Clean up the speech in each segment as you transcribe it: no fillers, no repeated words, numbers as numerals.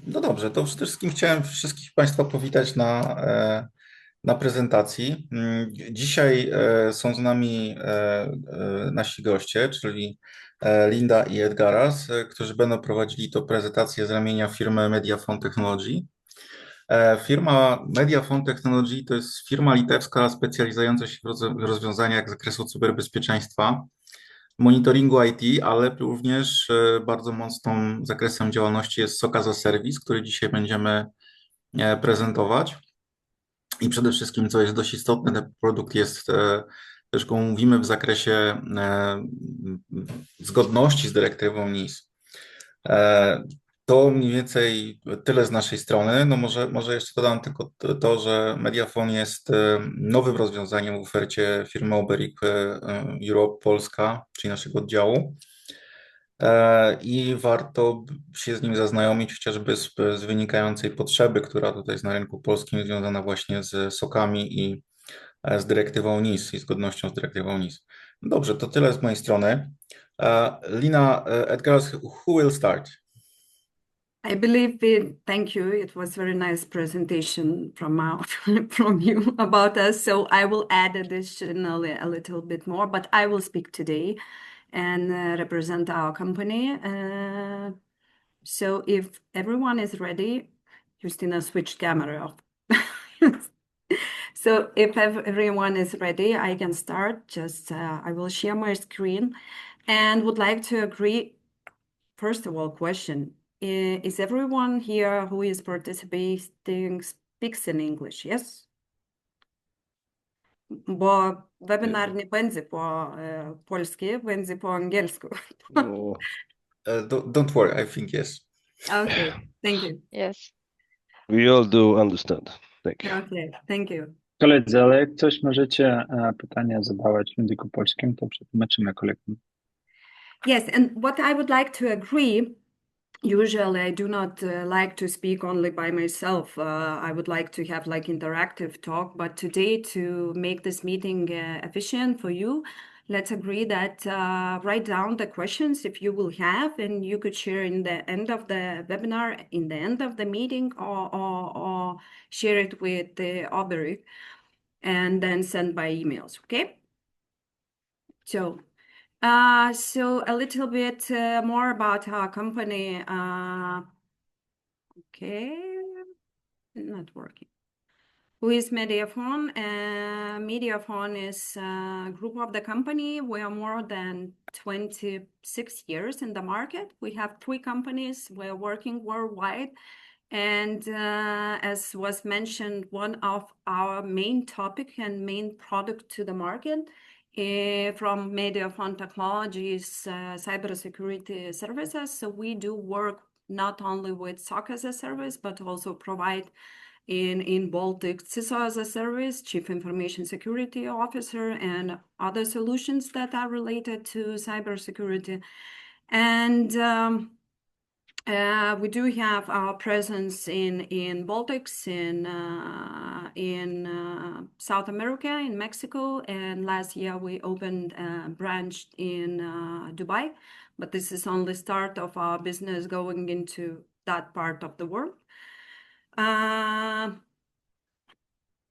No dobrze, to przede wszystkim chciałem wszystkich Państwa powitać na prezentacji. Dzisiaj są z nami nasi goście, czyli Linda i Edgaras, którzy będą prowadzili tę prezentację z ramienia firmy Mediafon Technology. Firma Mediafon Technology to jest firma litewska specjalizująca się w rozwiązaniach z zakresu cyberbezpieczeństwa, monitoringu IT, ale również bardzo mocnym zakresem działalności jest SOC as a Service, który dzisiaj będziemy prezentować. I przede wszystkim, co jest dość istotne, ten produkt jest, też go mówimy w zakresie zgodności z dyrektywą NIS. To mniej więcej tyle z naszej strony. No może jeszcze dodam tylko to, że Mediafon jest nowym rozwiązaniem w ofercie firmy Oberik Europe Polska, czyli naszego oddziału. I warto się z nim zaznajomić chociażby z wynikającej potrzeby, która tutaj jest na rynku polskim związana właśnie z sokami i z dyrektywą NIS i zgodnością z dyrektywą NIS. Dobrze, to tyle z mojej strony. Lina, Edgar, who will start? I believe thank you. It was very nice presentation from you about us. So I will add additionally a little bit more, but I will speak today and represent our company. So if everyone is ready, Justina, switch camera off. So if everyone is ready, I can start. Just I will share my screen and would like to agree. First of all, question. Is everyone here who is participating speaks in English? Yes? Bo webinar nie będzie po polski, będzie po angielsku. Don't worry, I think yes. Okay, thank you. Yes. We all do understand. Thank you. Okay, thank you. Koledzy, ale jak coś możecie pytania zadawać w języku polskim, to przetłumaczymy kolegom. Yes, and what I would like to agree, usually I do not like to speak only by myself. I would like to have like interactive talk, but today to make this meeting efficient for you, let's agree that write down the questions if you will have, and you could share in the end of the webinar, in the end of the meeting, or share it with the other, and then send by emails, okay? So a little bit more about our company. Okay, not working. Who is Mediafon? Mediafon is a group of the company. We are more than 26 years in the market. We have 3 companies. We're working worldwide. And as was mentioned, one of our main topic and main product to the market from Mediafon Technology's cybersecurity services. So we do work not only with SOC as a service, but also provide in Baltic CISO as a service, Chief Information Security Officer, and other solutions that are related to cybersecurity. And we do have our presence in Baltics, in South America, in Mexico, and last year we opened a branch in Dubai. But this is only start of our business going into that part of the world.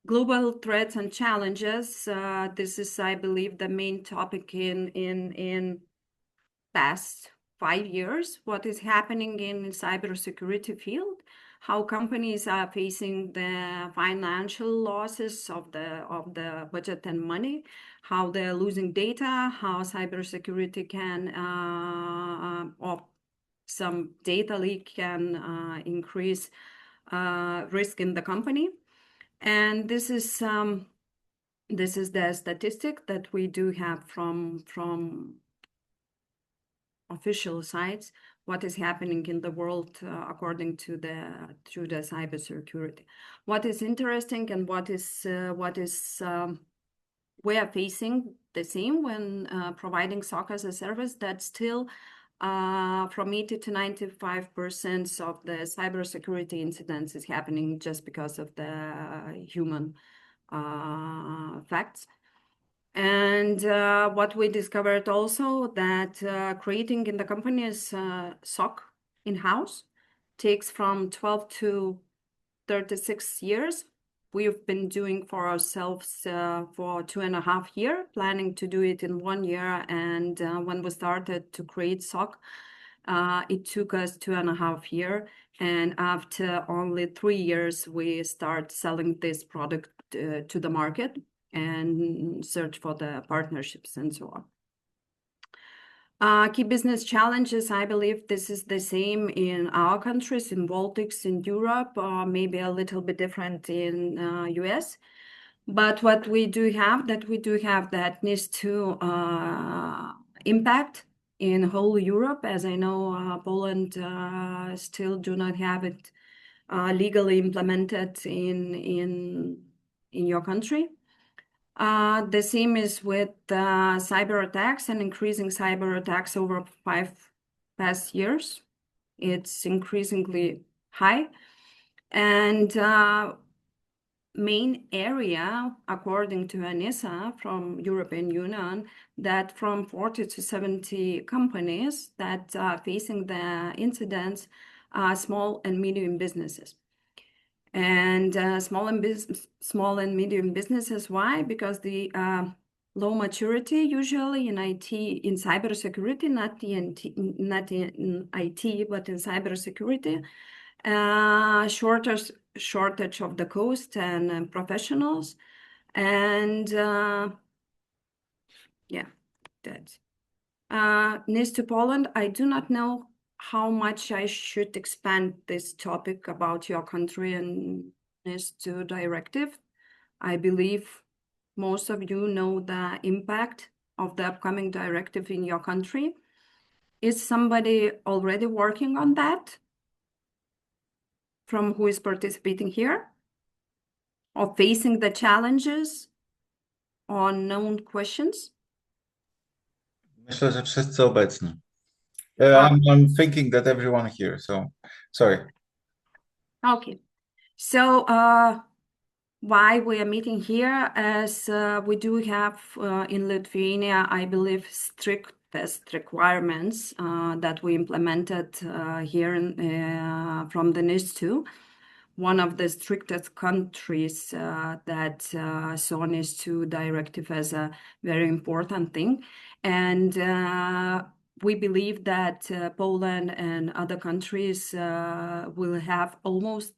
Global threats and challenges. This is, I believe, the main topic in past 5 years. What is happening in cybersecurity field? How companies are facing the financial losses of the budget and money, how they're losing data, how cybersecurity can or some data leak can increase risk in the company. And this is the statistic that we do have from official sites, what is happening in the world according to the cybersecurity. What is interesting and what is we are facing the same when providing SOC as a service, that still from 80 to 95% of the cybersecurity incidents is happening just because of the human facts. And what we discovered also that creating in the company is SOC in-house takes from 12 to 36 years. We've been doing for ourselves for 2.5 years, planning to do it in 1 year. And when we started to create SOC, it took us 2.5 years. And after only 3 years, we start selling this product to the market and search for the partnerships and so on. Key business challenges, I believe this is the same in our countries, in Baltics, in Europe, maybe a little bit different in US. But what we do have, that NIS2 impact in whole Europe. As I know, Poland still do not have it legally implemented in your country. The same is with cyber attacks and increasing cyber attacks over past years. It's increasingly high. And main area, according to ANISA from European Union, that from 40 to 70 companies that are facing the incidents are small and medium businesses. And small and medium businesses, why? Because the low maturity usually in IT, in cybersecurity, not in IT, but in cybersecurity, shortage of the cost and professionals, and yeah, that's NIS2 Poland. I do not know how much I should expand this topic about your country and NIS2 directive. I believe most of you know the impact of the upcoming directive in your country. Is somebody already working on that from who is participating here? Or facing the challenges or known questions? Myślę, że wszyscy obecni. I'm thinking that everyone here, so sorry. Okay, so why we are meeting here, as we do have in Lithuania, I believe, strictest requirements that we implemented here from the NIS2. One of the strictest countries that saw NIS2 directive as a very important thing. And we believe that Poland and other countries will have almost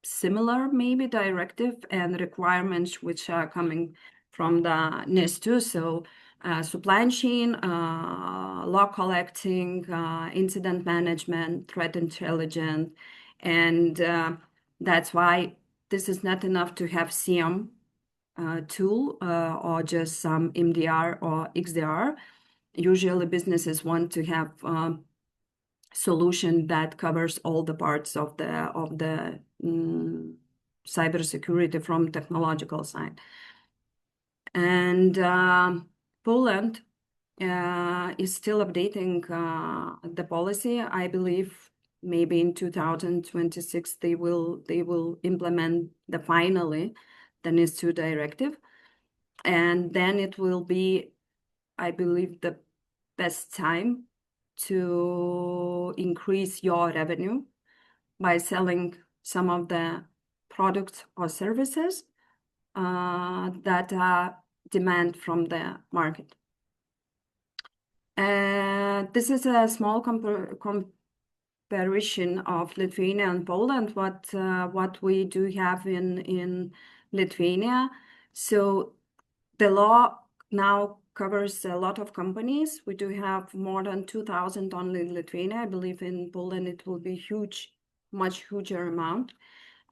similar, maybe, directive and requirements which are coming from the NIS2. So supply chain, log collecting, incident management, threat intelligence. And that's why this is not enough to have CM tool or just some MDR or XDR. Usually businesses want to have solution that covers all the parts of the cybersecurity from technological side. And Poland is still updating the policy. I believe maybe in 2026 they will implement finally the NIS2 directive, and then it will be, I believe, the best time to increase your revenue by selling some of the products or services that are demand from the market. This is a small comparison of Lithuania and Poland, what we do have in Lithuania. So the law now covers a lot of companies. We do have more than 2,000 only in Lithuania. I believe in Poland it will be huge, much huger amount.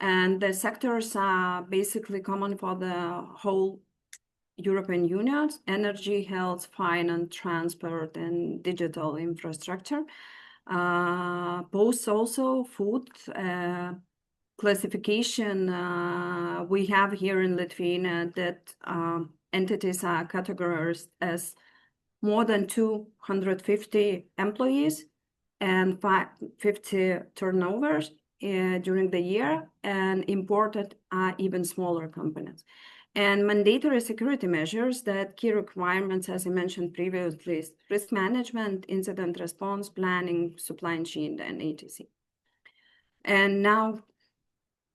And the sectors are basically common for the whole European Union: energy, health, finance, transport, and digital infrastructure. Both also food classification. We have here in Lithuania that entities are categorized as more than 250 employees and 50 turnovers during the year, and imported are even smaller companies. And mandatory security measures, that key requirements, as I mentioned previously, risk management, incident response, planning, supply chain, and etc. And now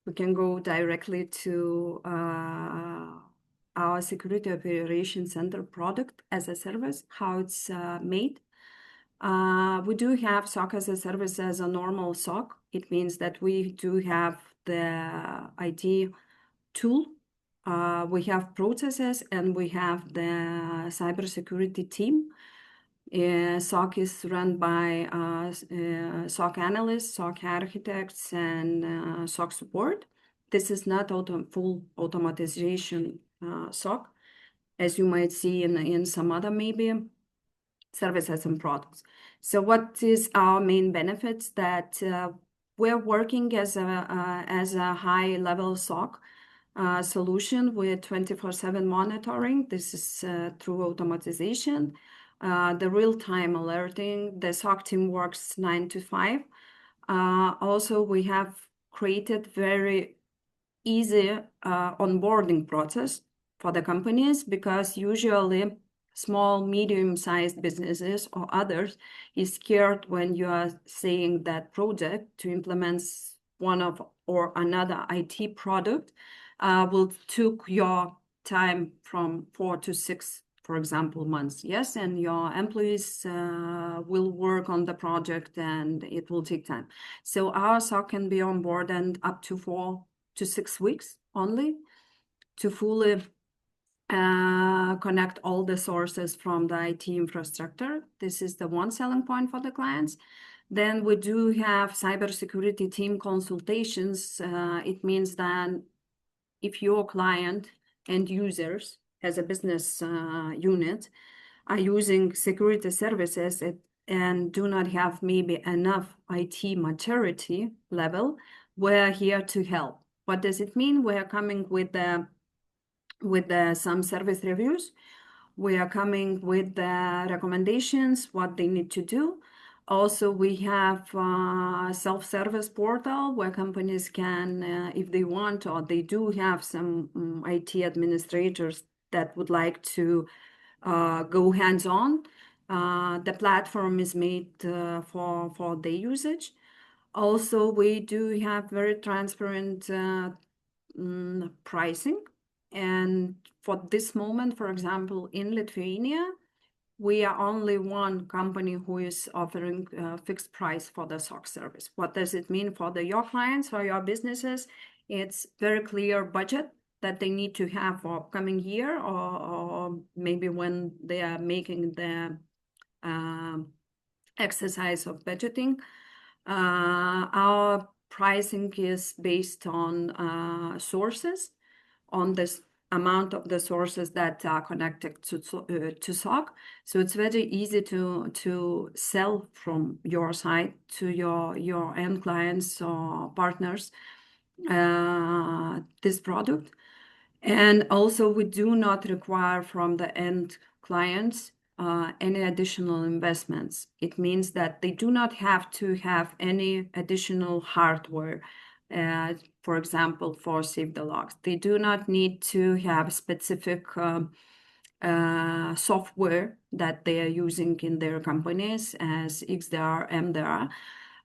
we can go directly to our Security Operations Center product as a service, how it's made. We do have SOC as a service as a normal SOC. It means that we do have the IT tool, we have processes, and we have the cybersecurity team. SOC is run by SOC analysts, SOC architects, and SOC support. This is not full automatization SOC, as you might see in some other maybe services and products. So what is our main benefits? That we're working as a high-level SOC solution with 24/7 monitoring. This is through automatization. The real-time alerting. The SOC team works 9 to 5. Also, we have created very easy onboarding process for the companies, because usually small, medium-sized businesses or others is scared when you are saying that project to implement one of or another IT product will took your time from 4 to 6, for example, months. Yes, and your employees will work on the project and it will take time. So our SOC can be on board and up to 4 to 6 weeks only to fully connect all the sources from the IT infrastructure. This is the one selling point for the clients. Then we do have cybersecurity team consultations. It means that if your client and users as a business unit are using security services and do not have maybe enough IT maturity level, we're here to help. What does it mean? We are coming with some service reviews. We are coming with the recommendations, what they need to do. Also, we have a self-service portal where companies can, if they want, or they do have some IT administrators that would like to go hands-on. The platform is made for their usage. Also, we do have very transparent pricing. And for this moment, for example, in Lithuania, we are only one company who is offering fixed price for the SOC service. What does it mean for your clients or your businesses? It's very clear budget that they need to have for upcoming year, or maybe when they are making the exercise of budgeting. Our pricing is based on sources, on this amount of the sources that are connected to SOC. So it's very easy to sell from your side to your end clients or partners this product. And also we do not require from the end clients any additional investments. It means that they do not have to have any additional hardware. For example, for save the logs, they do not need to have specific software that they are using in their companies as XDR, MDR.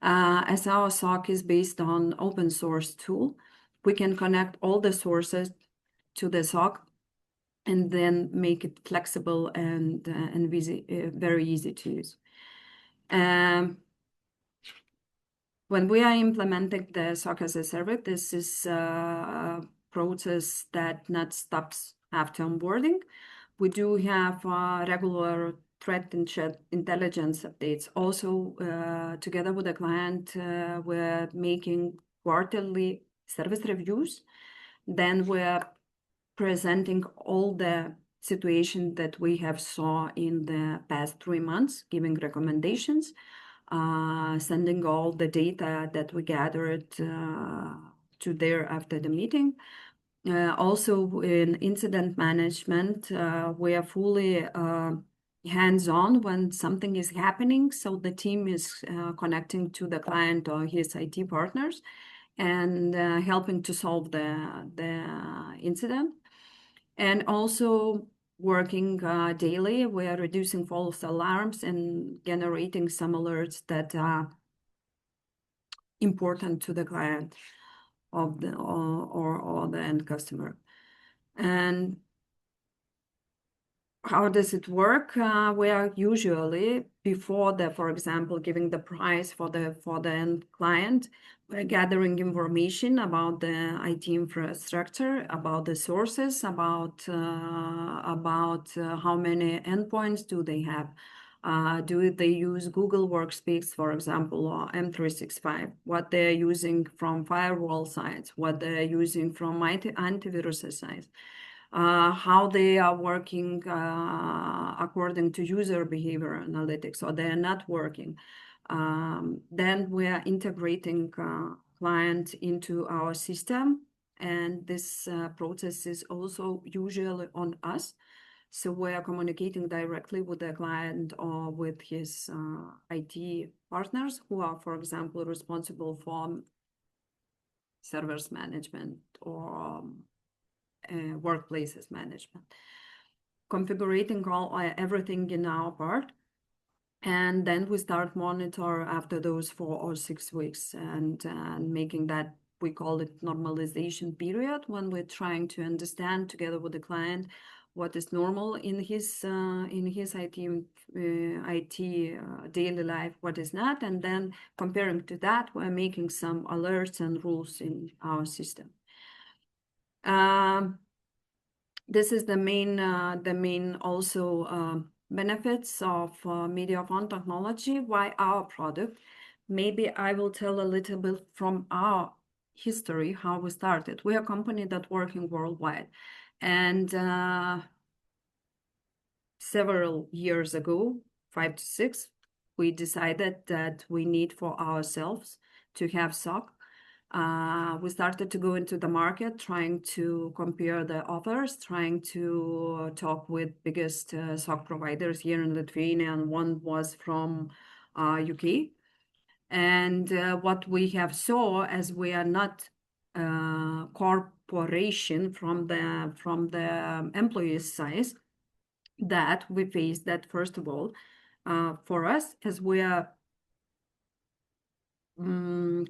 As our SOC is based on open source tool, we can connect all the sources to the SOC and then make it flexible and very easy to use. When we are implementing the SOC as a service, this is a process that not stops after onboarding. We do have regular threat intelligence updates. Also, together with the client, we're making quarterly service reviews. Then we're presenting all the situation that we have saw in the past 3 months, giving recommendations, sending all the data that we gathered to there after the meeting. Also in incident management, we are fully hands-on when something is happening. So the team is connecting to the client or his IT partners and helping to solve the incident. And also working daily, we are reducing false alarms and generating some alerts that important to the client of the or the end customer. And how does it work? We are usually before for example, giving the price for the end client, we're gathering information about the IT infrastructure, about the sources, about how many endpoints do they have. Do they use Google Workspace, for example, or M365? What they're using from firewall sites, what they're using from antivirus sites, how they are working according to user behavior analytics, or they're not working. Then we are integrating client into our system, and this process is also usually on us. So we are communicating directly with the client or with his IT partners who are, for example, responsible for servers management or workplaces management, configuring everything in our part. And then we start monitor after those 4 or 6 weeks and making that, we call it normalization period, when we're trying to understand together with the client what is normal in his IT daily life, what is not, and then comparing to that, we're making some alerts and rules in our system. This is the main also benefits of Mediafon Technology. Why our product? Maybe I will tell a little bit from our history how we started. We are a company that working worldwide, and several years ago, 5 to 6, we decided that we need for ourselves to have SOC. We started to go into the market, trying to compare the offers, trying to talk with biggest SOC providers here in Lithuania, and one was from UK. And what we have saw, as we are not corporation from the employees' side, that we faced that, first of all, for us, as we are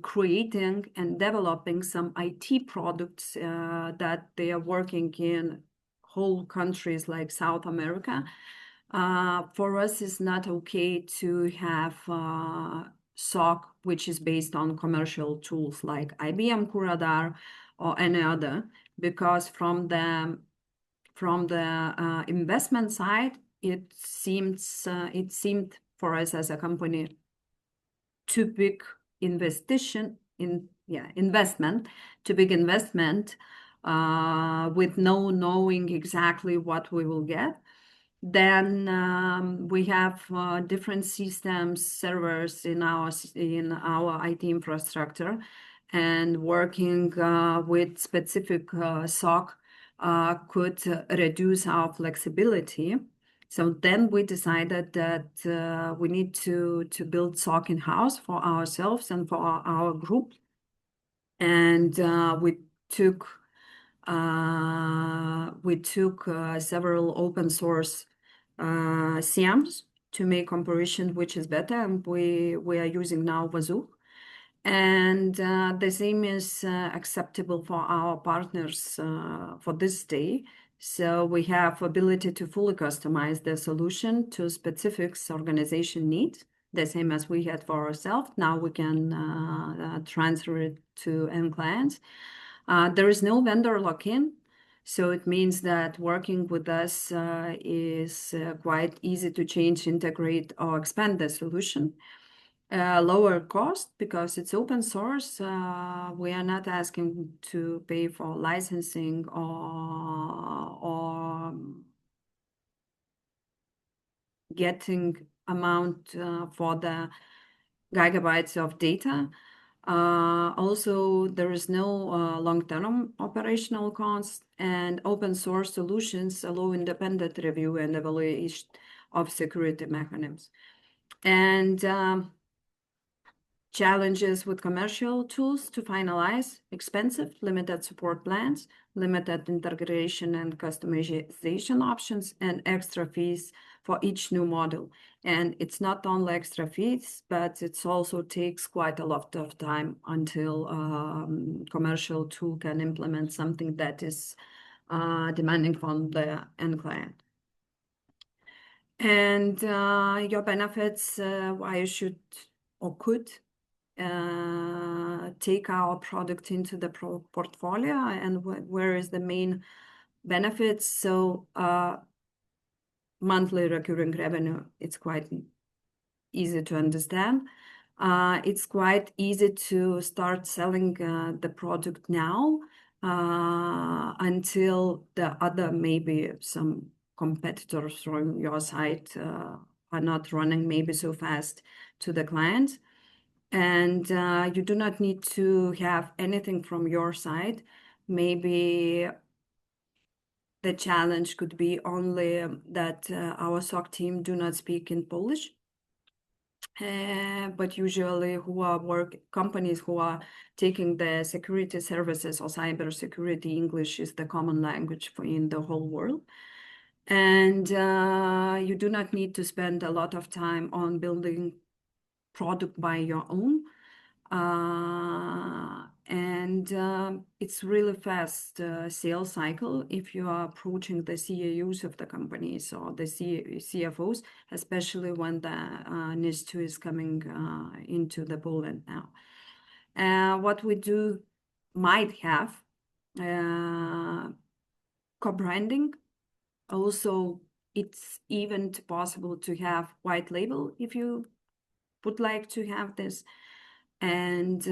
creating and developing some IT products that they are working in whole countries like South America. For us, it's not okay to have SOC, which is based on commercial tools like IBM Curadar or any other, because from the investment side, it seemed for us as a company too big investment, too big investment, with no knowing exactly what we will get. Then we have different systems, servers in our IT infrastructure, and working with specific SOC could reduce our flexibility. So then we decided that we need to build SOC in-house for ourselves and for our group. And we took several open source SIEMs to make comparison which is better, and we are using now Wazoo. And the same is acceptable for our partners for this day. So we have ability to fully customize the solution to specifics organization needs, the same as we had for ourselves. Now we can transfer it to end clients. There is no vendor lock-in, so it means that working with us is quite easy to change, integrate, or expand the solution. Lower cost because it's open source. We are not asking to pay for licensing or getting amount for the gigabytes of data. Also, there is no long-term operational cost, and open source solutions allow independent review and evaluation of security mechanisms. And challenges with commercial tools to finalize: expensive, limited support plans, limited integration and customization options, and extra fees for each new model. And it's not only extra fees, but it also takes quite a lot of time until commercial tool can implement something that is demanding from the end client. And your benefits, why you should or could take our product into the portfolio, and where is the main benefits. So monthly recurring revenue, it's quite easy to understand. It's quite easy to start selling the product now until the other, maybe some competitors from your side are not running maybe so fast to the clients. And you do not need to have anything from your side. Maybe the challenge could be only that our SOC team do not speak in Polish. But usually companies who are taking the security services or cyber security, English is the common language in the whole world. And you do not need to spend a lot of time on building product by your own. It's really fast sales cycle if you are approaching the CEOs of the companies or the CFOs, especially when the NIS2 is coming into the Poland now. What we do might have co-branding. Also, it's even possible to have white label if you would like to have this, and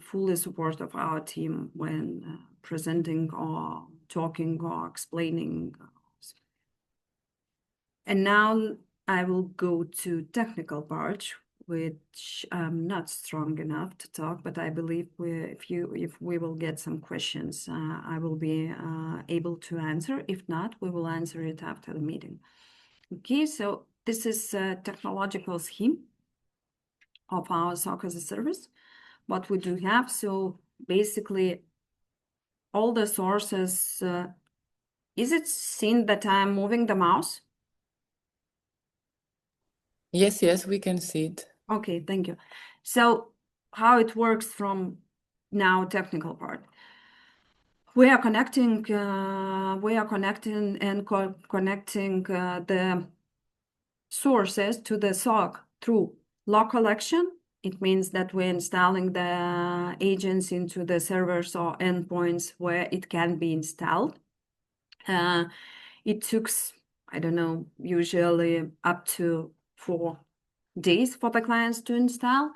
full support of our team when presenting or talking or explaining. And now I will go to technical part, which I'm not strong enough to talk, but I believe if we will get some questions, I will be able to answer. If not, we will answer it after the meeting. Okay, so this is a technological scheme of our SOC as a service, what we do have. So basically all the sources, is it seen that I'm moving the mouse? Yes, we can see it. Okay, thank you. So how it works from now, technical part. We are connecting the sources to the SOC through local action. It means that we're installing the agents into the servers or endpoints where it can be installed. It took, I don't know, usually up to 4 days for the clients to install.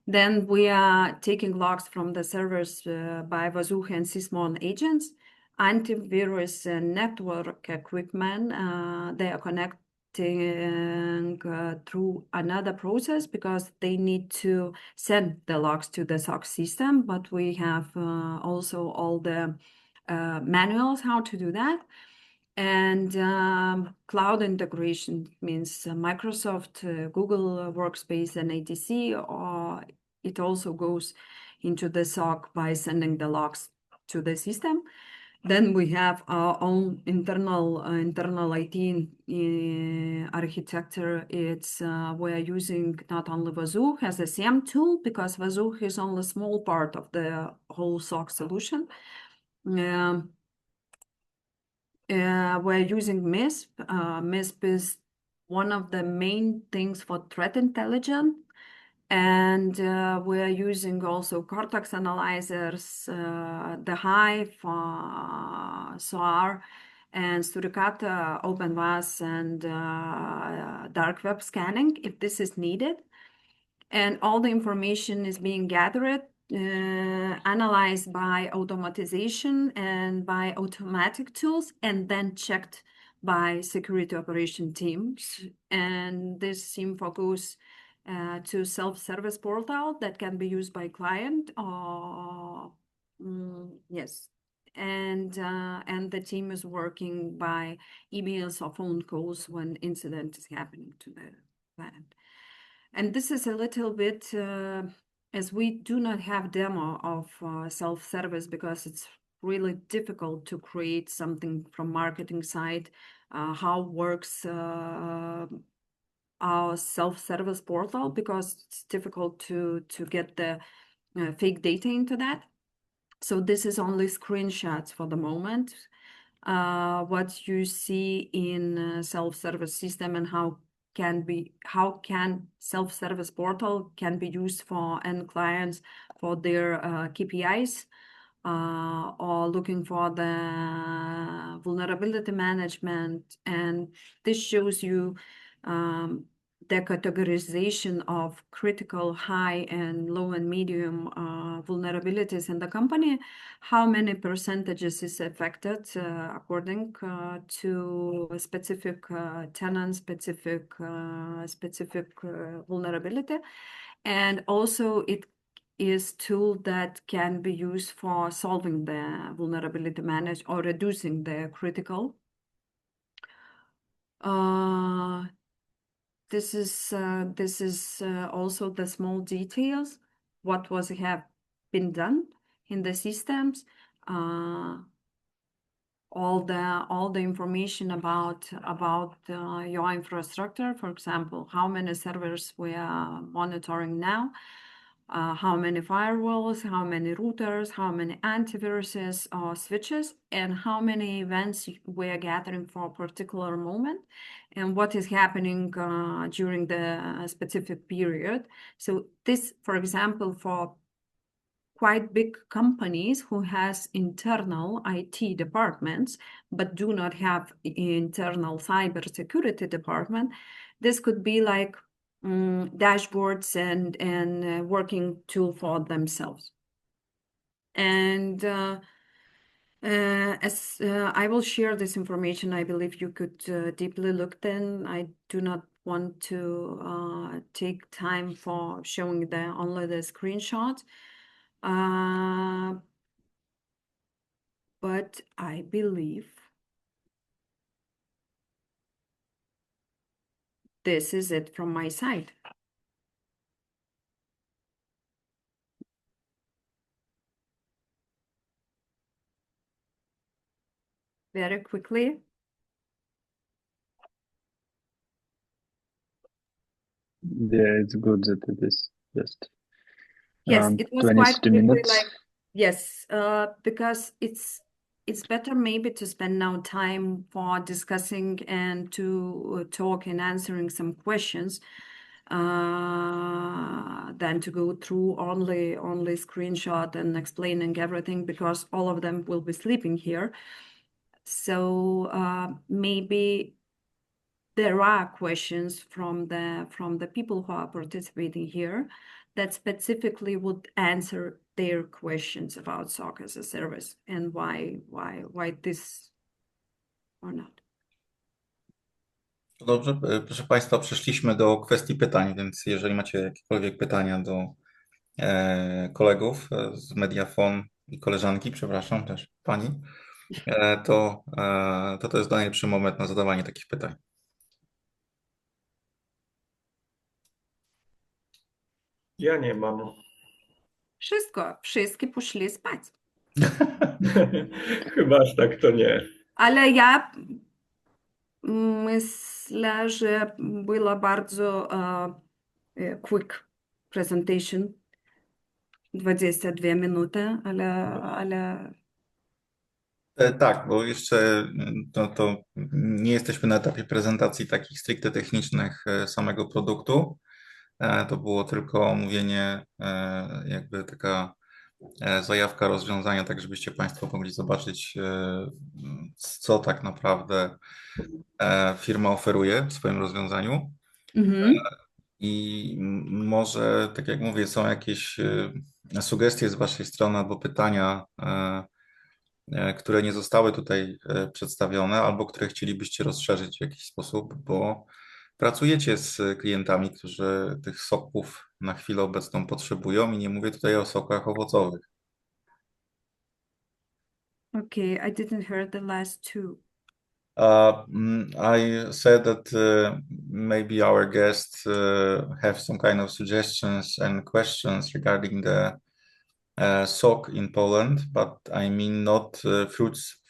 Then we are taking logs from the servers by Vazuha and Sysmon agents. Antivirus and network equipment, they are connected through another process because they need to send the logs to the SOC system, but we have also all the manuals how to do that. And cloud integration means Microsoft, Google Workspace and ATC, or it also goes into the SOC by sending the logs to the system. Then we have our own internal IT architecture. It's we're using not only Vazuha as a SIEM tool, because Vazuha is only a small part of the whole SOC solution. We're using MISP. MISP is one of the main things for threat intelligence. And we're using also Cortex analyzers, the Hive, SOAR, and Suricata, OpenVAS, and dark web scanning if this is needed. And all the information is being gathered, analyzed by automatization and by automatic tools, and then checked by security operation teams. And this info goes to self-service portal that can be used by client or yes, and the team is working by emails or phone calls when incident is happening to the client. And this is a little bit as we do not have demo of self-service because it's really difficult to create something from marketing side how works our self-service portal, because it's difficult to get the fake data into that. So this is only screenshots for the moment. What you see in self-service system and how can self-service portal can be used for end clients for their KPIs or looking for the vulnerability management. And this shows you the categorization of critical, high, and low and medium vulnerabilities in the company, how many percentages is affected according to a specific tenant, specific vulnerability. And also it is tool that can be used for solving the vulnerability management or reducing the critical. This is also the small details, what have been done in the systems, all the information about your infrastructure. For example, how many servers we are monitoring now, how many firewalls, how many routers, how many antiviruses or switches, and how many events we are gathering for a particular moment, and what is happening during the specific period. So this, for example, for quite big companies who has internal IT departments, but do not have internal cybersecurity department, this could be like dashboards and working tool for themselves. And as I will share this information, I believe you could deeply look then. I do not want to take time for showing only the screenshot. But I believe this is it from my side. Very quickly. Yeah, it's good that it is just Yes, it was 20 quite quickly, minutes. like, yes, because it's better maybe to spend now time for discussing and to talk and answering some questions than to go through only screenshot and explaining everything, because all of them will be sleeping here. So maybe there are questions from the people who are participating here that specifically would answer their questions about SOC as a service and why this or not. Dobrze, proszę Państwa, przeszliśmy do kwestii pytań, więc jeżeli macie jakiekolwiek pytania do kolegów z Mediafon i koleżanki, przepraszam, też pani, to jest najlepszy moment na zadawanie takich pytań. Ja nie mam. Wszyscy poszli spać. Chyba aż tak to nie. Ale ja myślę, że była bardzo quick presentation. 22 minuty, ale... Tak, bo jeszcze to nie jesteśmy na etapie prezentacji takich stricte technicznych samego produktu. To było tylko omówienie, jakby taka zajawka rozwiązania, tak żebyście Państwo mogli zobaczyć, co tak naprawdę firma oferuje w swoim rozwiązaniu. I może, tak jak mówię, są jakieś sugestie z Waszej strony albo pytania, które nie zostały tutaj przedstawione, albo które chcielibyście rozszerzyć w jakiś sposób, bo pracujecie z klientami, którzy tych soków na chwilę obecną potrzebują, i nie mówię tutaj o sokach owocowych. Okay, I didn't hear the last two. I said that maybe our guests have some kind of suggestions and questions regarding the SOC in Poland, but I mean not fruits,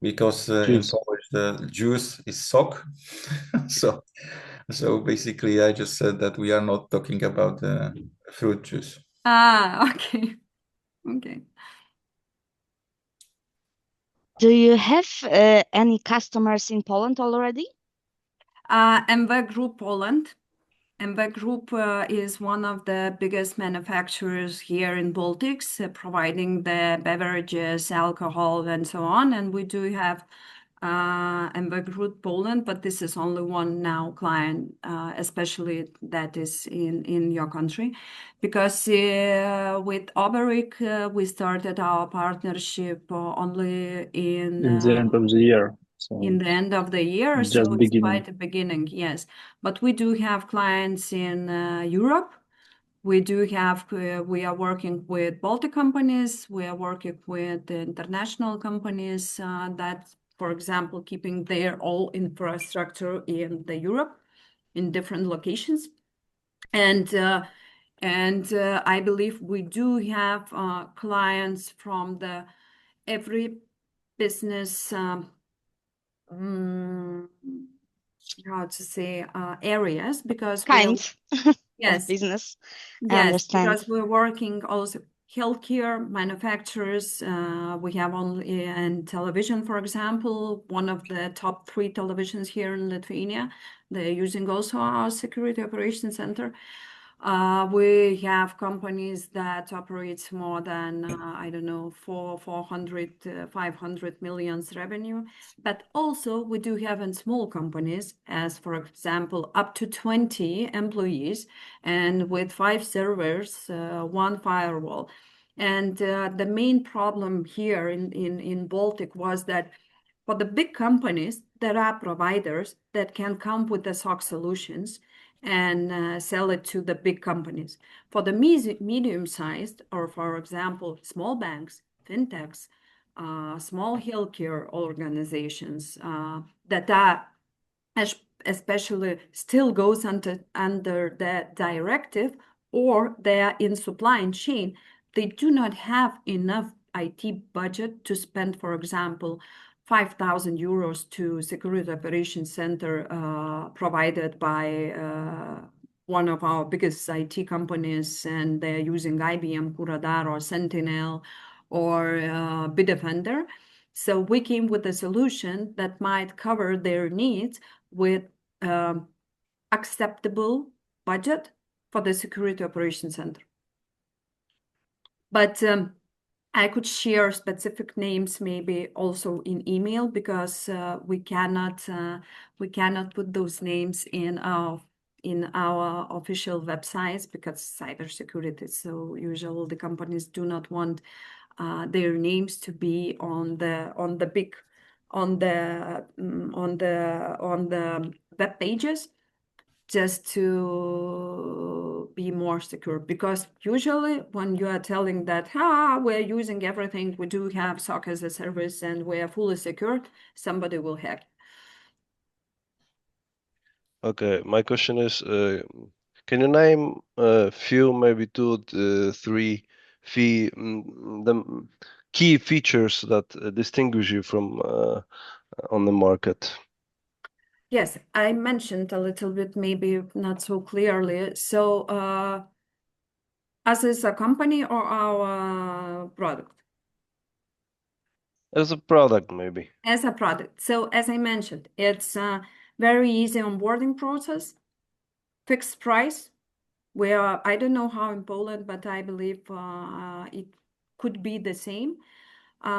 because in Juice. Polish the juice is SOC. So basically, I just said that we are not talking about the fruit juice. Ah, okay. Okay. Do you have any customers in Poland already? MW Group Poland. MW Group is one of the biggest manufacturers here in Baltics, providing the beverages, alcohol, and so on. And we do have MW Group Poland, but this is only one now client, especially that is in your country. Because with Oberik, we started our partnership only In the end of the year. So in the end of the year, just so it's beginning. quite a beginning, yes. But we do have clients in Europe. We do have, we are working with Baltic companies. We are working with international companies that, for example, keeping their all infrastructure in the Europe, in different locations. And I believe we do have clients from every business how to say areas, because Kinds of yes, business. I yes, understand. because we're working also healthcare manufacturers. We have only in television, for example, one of the top 3 televisions here in Lithuania. They're using also our security operations center. We have companies that operate more than, I don't know, 400, 500 millions revenue. But also we do have in small companies, as for example, up to 20 employees and with 5 servers, 1 firewall. And the main problem here in Baltic was that for the big companies, there are providers that can come with the SOC solutions and sell it to the big companies. For the medium-sized, or for example, small banks, fintechs, small healthcare organizations that are especially still goes under the directive, or they are in supply chain, they do not have enough IT budget to spend, for example, 5,000 euros to security operations center provided by one of our biggest IT companies, and they're using IBM Curadar or Sentinel or Bitdefender. So we came with a solution that might cover their needs with acceptable budget for the security operations center. But I could share specific names maybe also in email, because we cannot put those names in our official websites, because cybersecurity. So usually the companies do not want their names to be on the web pages, just to be more secure. Because usually when you are telling that we're using everything, we do have SOC as a service and we are fully secure, somebody will hack. Okay, my question is, can you name a few, maybe 2 3 the key features that distinguish you from on the market? Yes, I mentioned a little bit, maybe not so clearly. So us as a company or our product? As a product, maybe. As a product. So as I mentioned, it's a very easy onboarding process, fixed price. I don't know how in Poland, but I believe it could be the same. We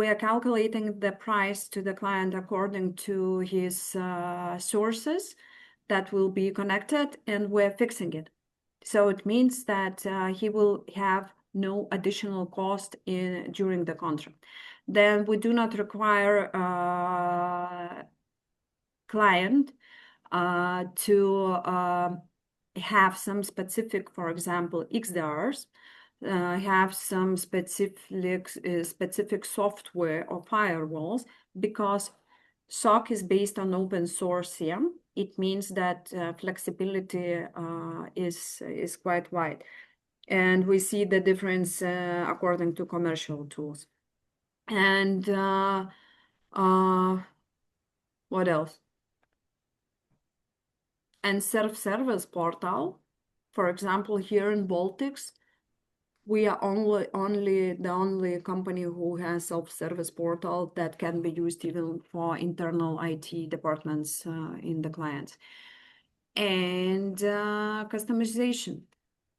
are calculating the price to the client according to his sources that will be connected, and we're fixing it. So it means that he will have no additional cost during the contract. Then we do not require client to have some specific, for example, XDRs, have some specific software or firewalls, because SOC is based on open source CM. It means that flexibility is quite wide. And we see the difference according to commercial tools. And What else? And self-service portal. For example, here in Baltics, we are the only company who has self-service portal that can be used even for internal IT departments in the clients. And customization,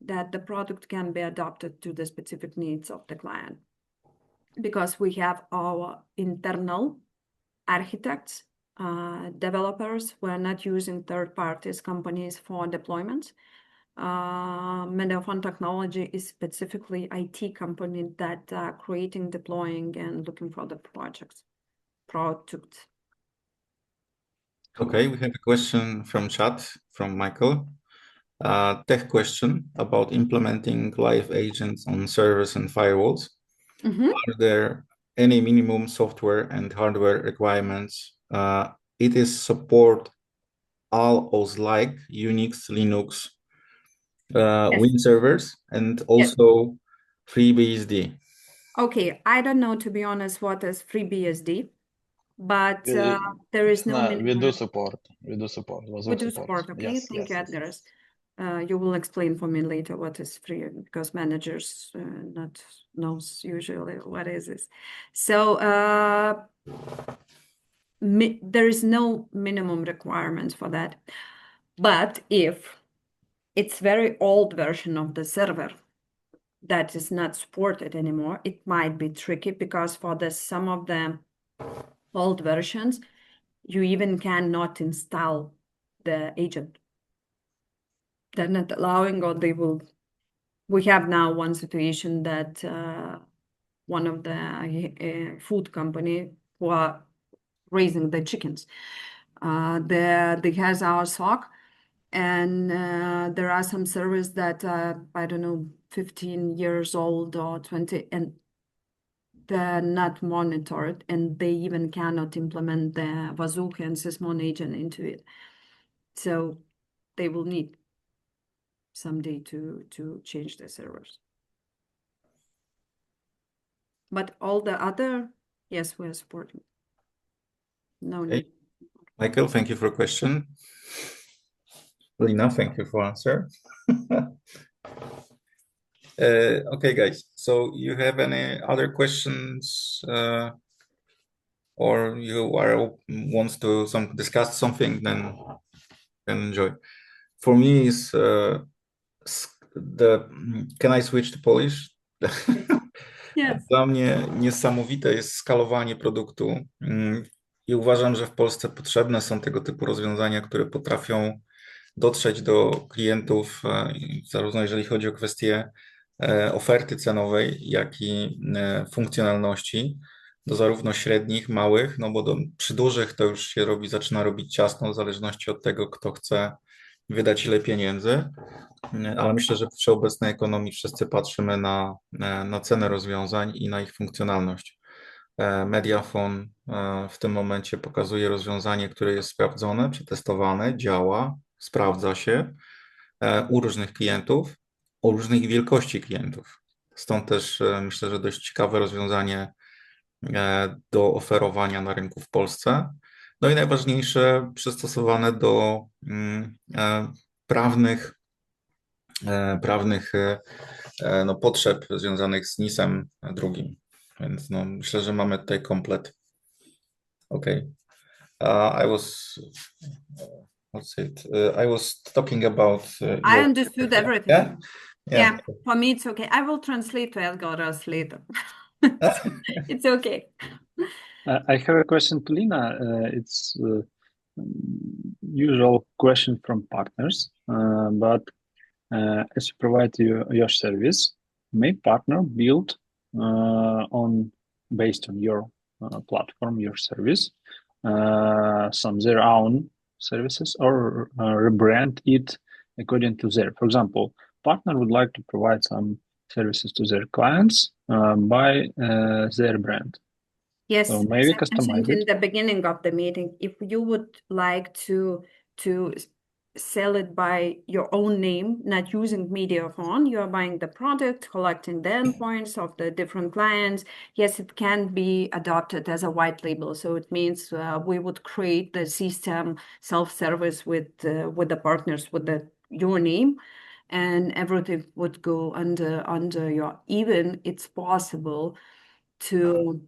that the product can be adapted to the specific needs of the client. Because we have our internal architects, developers, we're not using third parties companies for deployments. Mediafon Technology is specifically IT company that are creating, deploying, and looking for the products. Okay, we have a question from chat from Michael. Tech question about implementing live agents on servers and firewalls. Are there any minimum software and hardware requirements? It is support all OS like Unix, Linux, Win servers, and also FreeBSD. Okay, I don't know, to be honest, what is FreeBSD, but there is no minimum. We do support. We do support. We do support. Okay, Yes, thank you, yes. Edgaras. You will explain for me later what is free, because managers not knows usually what is this. So there is no minimum requirements for that. But if it's very old version of the server that is not supported anymore, it might be tricky, because for some of the old versions, you even cannot install the agent. They're not allowing, or they will. We have now one situation that one of the food company who are raising the chickens, they has our SOC, and there are some servers that I don't know, 15 years old or 20, and they're not monitored, and they even cannot implement the Bazooka and Sysmon agent into it. So they will need someday to change the servers. But all the other, yes, we're supporting. No need. Michael, thank you for the question. Lina, thank you for answer. Okay, guys, so you have any other questions, or you wants to discuss something, then enjoy. For me is can I switch to Polish? Yes. Dla mnie niesamowite jest skalowanie produktu i uważam, że w Polsce potrzebne są tego typu rozwiązania, które potrafią dotrzeć do klientów, zarówno jeżeli chodzi o kwestię oferty cenowej, jak i funkcjonalności, do zarówno średnich, małych, no bo przy dużych to już się zaczyna robić ciasno, w zależności od tego, kto chce wydać ile pieniędzy, ale myślę, że przy obecnej ekonomii wszyscy patrzymy na cenę rozwiązań i na ich funkcjonalność. Mediafon w tym momencie pokazuje rozwiązanie, które jest sprawdzone, przetestowane, działa, sprawdza się u różnych klientów, o różnych wielkości klientów. Stąd też myślę, że dość ciekawe rozwiązanie do oferowania na rynku w Polsce. No i najważniejsze, przystosowane do prawnych potrzeb związanych z NIS-em drugim. Więc no, myślę, że mamy tutaj komplet. Okay. I was talking about I understood everything. Yeah. For me it's okay. I will translate to Edgaras later. It's okay. I have a question to Lina. It's usual question from partners, but as you provide your service, may partner build based on your platform, your service, some their own services, or rebrand it according to their. For example, partner would like to provide some services to their clients by their brand. Yes, So maybe as I mentioned customize it. in the beginning of the meeting, if you would like to sell it by your own name, not using Mediafon. You are buying the product, collecting the endpoints of the different clients. Yes, it can be adopted as a white label. So it means we would create the system self-service with the partners with your name, and everything would go under your. Even it's possible to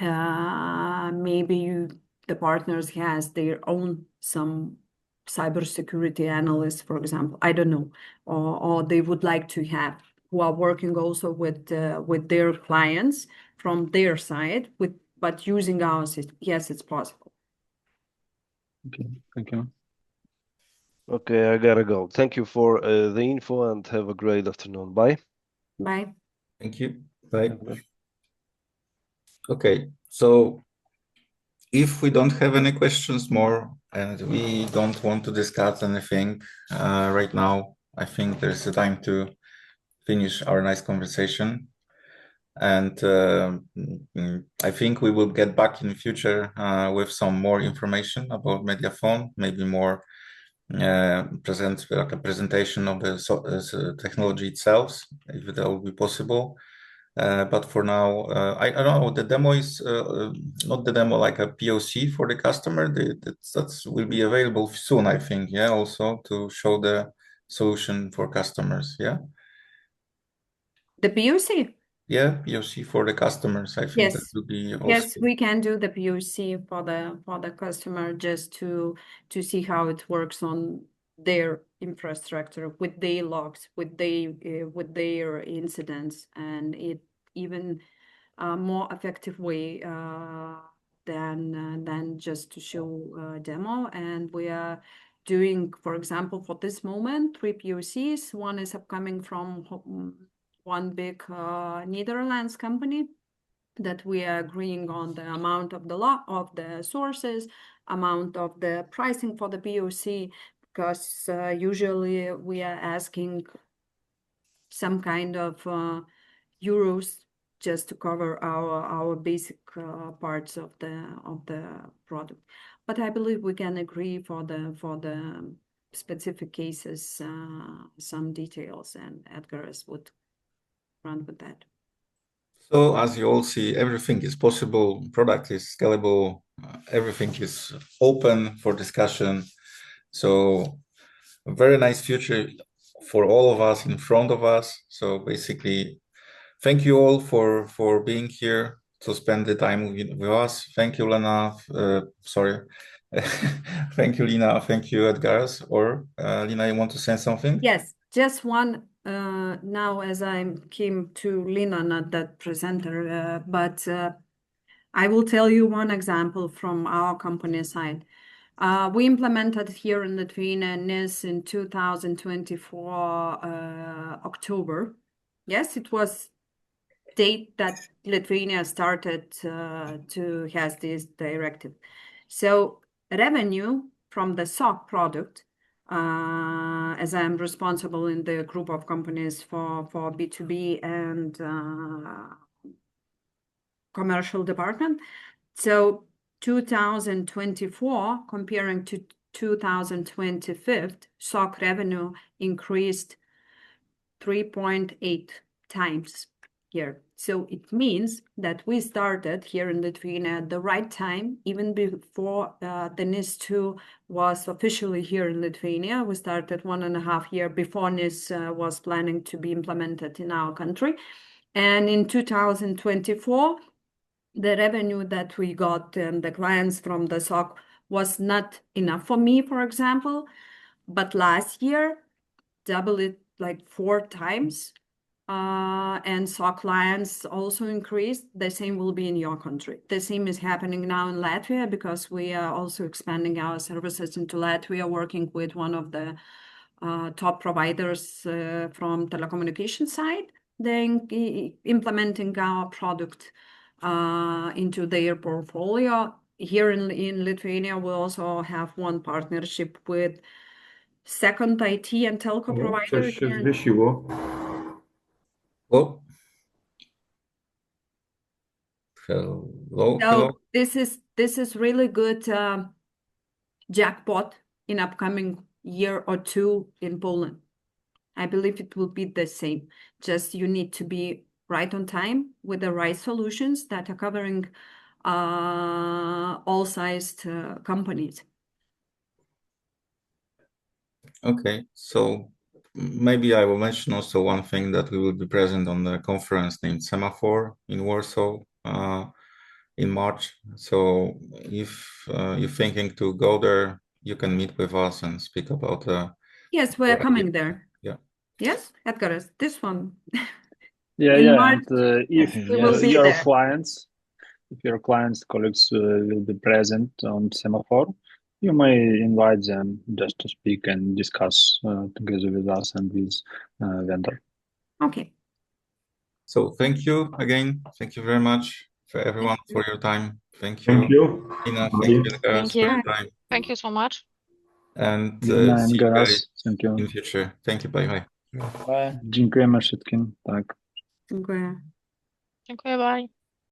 maybe the partners has their own some cybersecurity analysts, for example. I don't know, or they would like to have who are working also with their clients from their side but using our system. Yes, it's possible. Okay, thank you. Okay, I gotta go. Thank you for the info and have a great afternoon. Bye. Bye. Thank you. Bye. Okay. Okay, so if we don't have any questions more and we don't want to discuss anything right now, I think there's a time to finish our nice conversation. And I think we will get back in the future with some more information about Mediafon, maybe more like a presentation of the technology itself, if that will be possible. But for now, I don't know, the demo is not the demo, like a POC for the customer. That will be available soon, I think, yeah, also to show the solution for customers, yeah? The POC? Yeah, POC for the customers. I think that Yes. will be also. Yes, we can do the POC for the customer just to see how it works on their infrastructure with their logs, with their incidents, and it even a more effective way than just to show a demo. And we are doing, for example, for this moment, 3 POCs. One is upcoming from one big Netherlands company, that we are agreeing on the amount of the sources, amount of the pricing for the POC, because usually we are asking some kind of euros just to cover our basic parts of the product. But I believe we can agree for the specific cases some details, and Edgar would run with that. So as you all see, everything is possible, product is scalable, everything is open for discussion. So a very nice future for all of us in front of us. So basically, thank you all for being here to spend the time with us. Thank you, Lena. Thank you, Lina. Thank you, Edgaras. Or Lina, you want to say something? Yes, just one. Now, as I came to Lina, not that presenter, but I will tell you one example from our company side. We implemented here in Lithuania NIS in 2024 October. Yes, it was date that Lithuania started to has this directive. So revenue from the SOC product, as I'm responsible in the group of companies for B2B and commercial department. So 2024 comparing to 2025, SOC revenue increased 3.8 times here. So it means that we started here in Lithuania at the right time, even before the NIS2 was officially here in Lithuania. We started 1.5 years before NIS was planning to be implemented in our country. And in 2024, the revenue that we got and the clients from the SOC was not enough for me, for example. But last year, double it like 4 times. And SOC clients also increased. The same will be in your country. The same is happening now in Latvia, because we are also expanding our services into Latvia, working with one of the top providers from telecommunication side. Then implementing our product into their portfolio. Here in Lithuania, we also have one partnership with second IT and telco provider. Coś się zwiesiło. Oh. Hello. So this is really good jackpot in upcoming year or two in Poland. I believe it will be the same. Just you need to be right on time with the right solutions that are covering all sized companies. Okay, so maybe I will mention also one thing, that we will be present on the conference named Semaphore in Warsaw in March. So if you're thinking to go there, you can meet with us and speak about Yes, we are coming there. Yeah. Yes, Edgaras, this one. Yeah, In yeah. March, And if we will be your there. clients, colleagues will be present on Semaphore, you may invite them just to speak and discuss together with us and with vendor. Okay. So thank you again. Thank you very much for everyone for your time. Thank you. Thank you. Ina, Bye. thank you, Edgaras, Thank for you. your time. Thank you so much. And Nina see and you guys Garas, thank you. in future. Thank you. Bye bye. Bye. Dziękujemy wszystkim. Tak. Dziękuję. Dziękuję, bye.